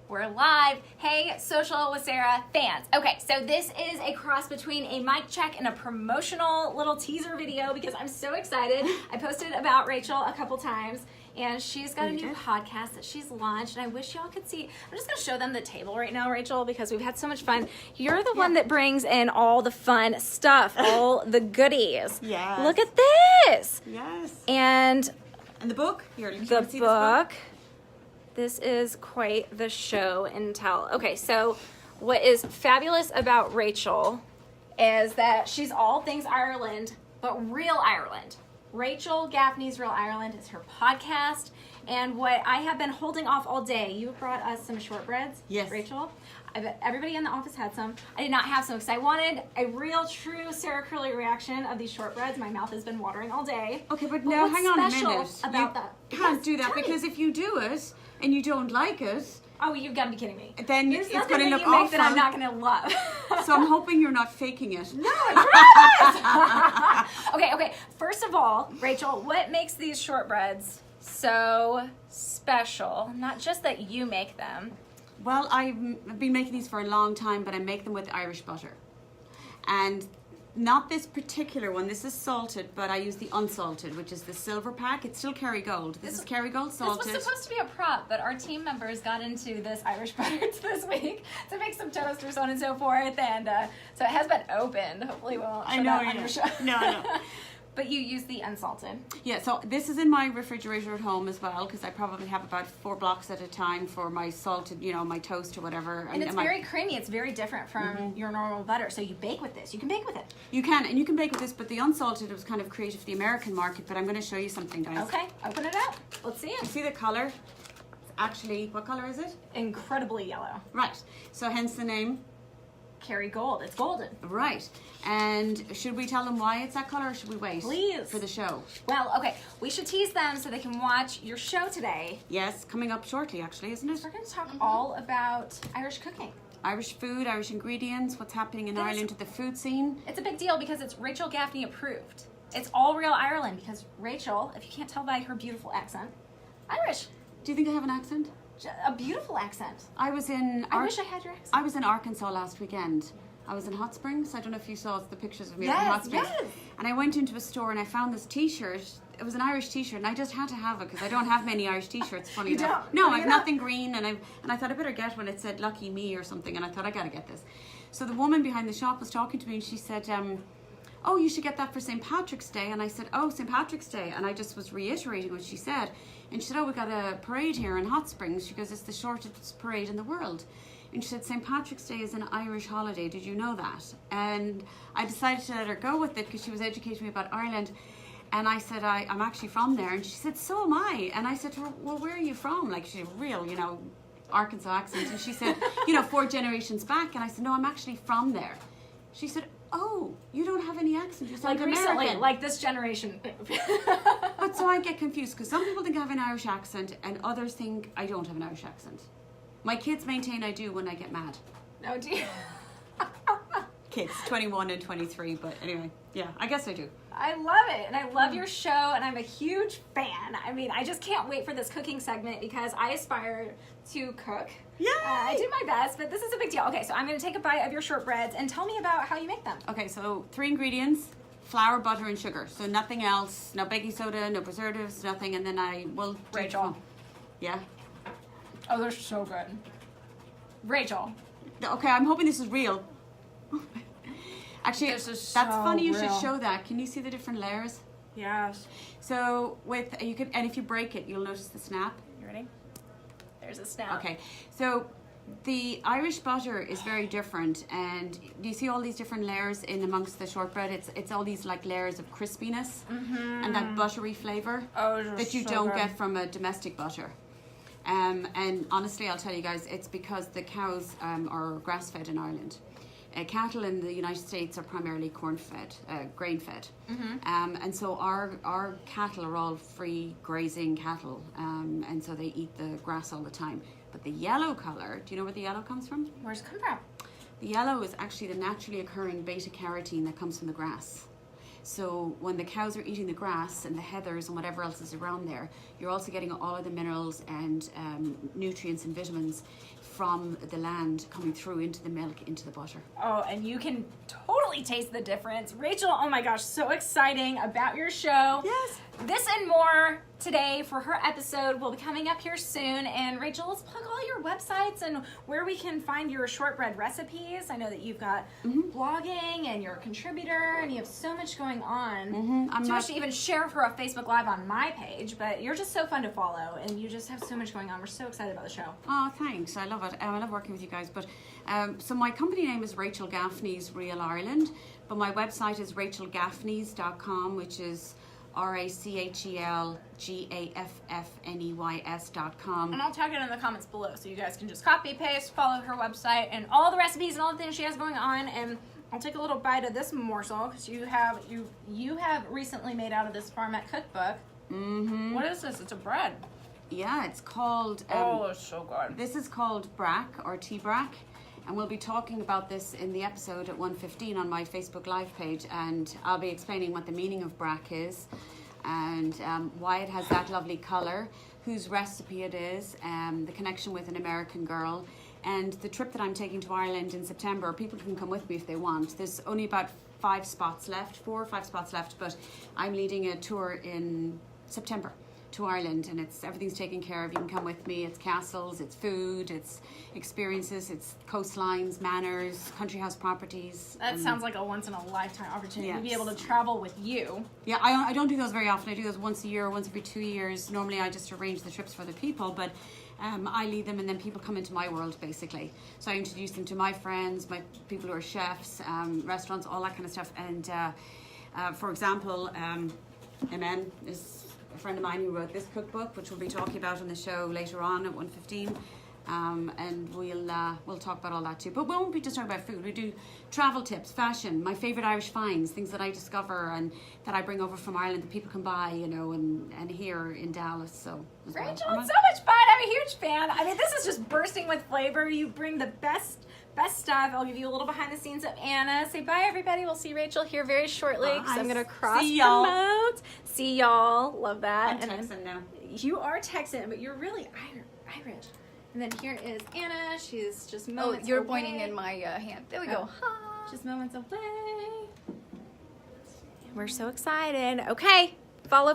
We're live. Hey, Social with Sarah fans. Okay, so this is a cross between a mic check and a promotional little teaser video because I'm so excited. I posted about Rachel a couple times, and she's got a new podcast that she's launched, and I wish y'all could see. I'm just going to show them the table right now, Rachel, because we've had so much fun. You're the one that brings in all the fun stuff, all the goodies. Yes. Look at this. Yes. And the book? Here, the book. This is quite the show and tell. Okay, so what is fabulous about Rachel is that she's all things Ireland, but real Ireland. Rachel Gaffney's Real Ireland is her podcast. And what I have been holding off all day, you brought us some shortbreads, yes, Rachel. I bet everybody in the office had some. I did not have some because I wanted a real, true Sarah Curley reaction of these shortbreads. My mouth has been watering all day. Okay, but now hang on a minute. About that? Can't do that because if you do it and you don't like it, oh, you've got to be kidding me. Then There's it's nothing going to that look you make awful. that I'm not going to love. So I'm hoping you're not faking it. No, I promise. Okay. First of all, Rachel, what makes these shortbreads so special? Not just that you make them. Well, I've been making these for a long time, but I make them with Irish butter. And not this particular one. This is salted, but I use the unsalted, which is the silver pack. It's still Kerrygold. This is Kerrygold salted. This was supposed to be a prop, but our team members got into this Irish butter this week to make some toast or so on and so forth, and so it has been opened. Hopefully we won't show that on your show. No. But you use the unsalted. Yeah, so this is in my refrigerator at home as well because I probably have about 4 blocks at a time for my salted, my toast or whatever. And it's very creamy. It's very different from your normal butter. So you bake with this. You can bake with it. You can bake with this, but the unsalted was kind of created for the American market. But I'm going to show you something, guys. Okay, open it up. Let's see it. You see the color? It's actually, what color is it? Incredibly yellow. Right. So hence the name. Kerrygold. It's golden. Right. And should we tell them why it's that color or should we wait? Please. For the show? Well, okay. We should tease them so they can watch your show today. Yes, coming up shortly actually, isn't it? We're going to talk all about Irish cooking. Irish food, Irish ingredients, what's happening in Ireland to the food scene. It's a big deal because it's Rachel Gaffney approved. It's all real Ireland because Rachel, if you can't tell by her beautiful accent, Irish. Do you think I have an accent? A beautiful accent. I wish I had your accent. I was in Arkansas last weekend. I was in Hot Springs. I don't know if you saw the pictures of me in Hot Springs. Yes. And I went into a store and I found this T-shirt. It was an Irish T-shirt, and I just had to have it because I don't have many Irish T-shirts. Funny enough. No, I have nothing green, and I thought I better get one. It said "Lucky Me" or something, and I thought I gotta get this. So the woman behind the shop was talking to me, and she said, "Oh, you should get that for St. Patrick's Day." And I said, "Oh, St. Patrick's Day," and I just was reiterating what she said. And she said, "Oh, we got a parade here in Hot Springs." She goes, "It's the shortest parade in the world." And she said, "St. Patrick's Day is an Irish holiday. Did you know that?" And I decided to let her go with it because she was educating me about Ireland. And I said, I'm actually from there. And she said, "So am I." And I said to her, "Well, where are you from?" Like, she's real, Arkansas accent. And she said, 4 generations back. And I said, "No, I'm actually from there." She said, "Oh, you don't have any accent. You sound American." Recently, like this generation. But so I get confused because some people think I have an Irish accent and others think I don't have an Irish accent. My kids maintain I do when I get mad. Oh, dear. Kids, 21 and 23, but anyway, yeah, I guess I do. I love it, and I love your show, and I'm a huge fan. I mean, I just can't wait for this cooking segment because I aspire to cook. Yeah, I do my best, but this is a big deal. Okay, so I'm going to take a bite of your shortbreads, and tell me about how you make them. Okay, so 3 ingredients: flour, butter, and sugar. So nothing else, no baking soda, no preservatives, nothing, and then I will... Rachel. Yeah? Oh, they're so good. Rachel. Okay, I'm hoping this is real. Actually, that's funny you real. should show that. Can you see the different layers? Yes. So and if you break it, you'll notice the snap. You ready? There's a snap. Okay, so the Irish butter is very different, and do you see all these different layers in amongst the shortbread? It's all these like layers of crispiness and that buttery flavor that you don't get from a domestic butter. And honestly, I'll tell you guys, it's because the cows are grass-fed in Ireland. Cattle in the United States are primarily corn-fed, grain-fed. And so our cattle are all free grazing cattle, and so they eat the grass all the time. But the yellow colour, do you know where the yellow comes from? Where's it come from? The yellow is actually the naturally occurring beta-carotene that comes from the grass. So when the cows are eating the grass and the heathers and whatever else is around there, you're also getting all of the minerals and nutrients and vitamins from the land coming through into the milk, into the butter. Oh, and you can totally taste the difference. Rachel, oh my gosh, so exciting about your show. Yes. This and more today for her episode will be coming up here soon. And Rachel, let's plug all your websites and where we can find your shortbread recipes. I know that you've got blogging and you're a contributor and you have so much going on. Too much to even share for a Facebook Live on my page, but you're just so fun to follow and you just have so much going on. We're so excited about the show. Oh, thanks. I love it. I love working with you guys. But so my company name is Rachel Gaffney's Real Ireland, but my website is rachelgaffneys.com, which is RachelGaffneys.com. And I'll tag it in the comments below so you guys can just copy, paste, follow her website and all the recipes and all the things she has going on. And I'll take a little bite of this morsel because you have recently made out of this Farmette cookbook. What is this? It's a bread. Yeah, it's called... oh, it's so good. This is called brack or tea brack. And we'll be talking about this in the episode at 1:15 on my Facebook Live page, and I'll be explaining what the meaning of brack is and why it has that lovely colour, whose recipe it is, the connection with an American girl, and the trip that I'm taking to Ireland in September. People can come with me if they want. There's only about 4 or 5 spots left, but I'm leading a tour in September to Ireland, and everything's taken care of. You can come with me. It's castles, it's food, it's experiences, it's coastlines, manors, country house properties. That sounds like a once in a lifetime opportunity to be Yes. able to travel with you. Yeah, I don't do those very often. I do those once a year, once every 2 years. Normally I just arrange the trips for the people, but I lead them and then people come into my world basically. So I introduce them to my friends, my people who are chefs, restaurants, all that kind of stuff. And for example, Emen is a friend of mine who wrote this cookbook, which we'll be talking about on the show later on at 1:15. And we'll talk about all that too. But we won't be just talking about food. We do travel tips, fashion, my favourite Irish finds, things that I discover and that I bring over from Ireland that people can buy, you know, and here in Dallas. So Rachel, it's so much fun. I'm a huge fan. I mean, this is just bursting with flavor. You bring the best stuff. I'll give you a little behind the scenes of Anna. Say bye, everybody. We'll see Rachel here very shortly because I'm going to cross promote. See y'all. Love that. I'm Texan now. You are Texan, but you're really Irish. And then here is Anna. She's just moments you're away. pointing in my hand. There we go. Ha. Just moments away. We're so excited. Okay. Follow.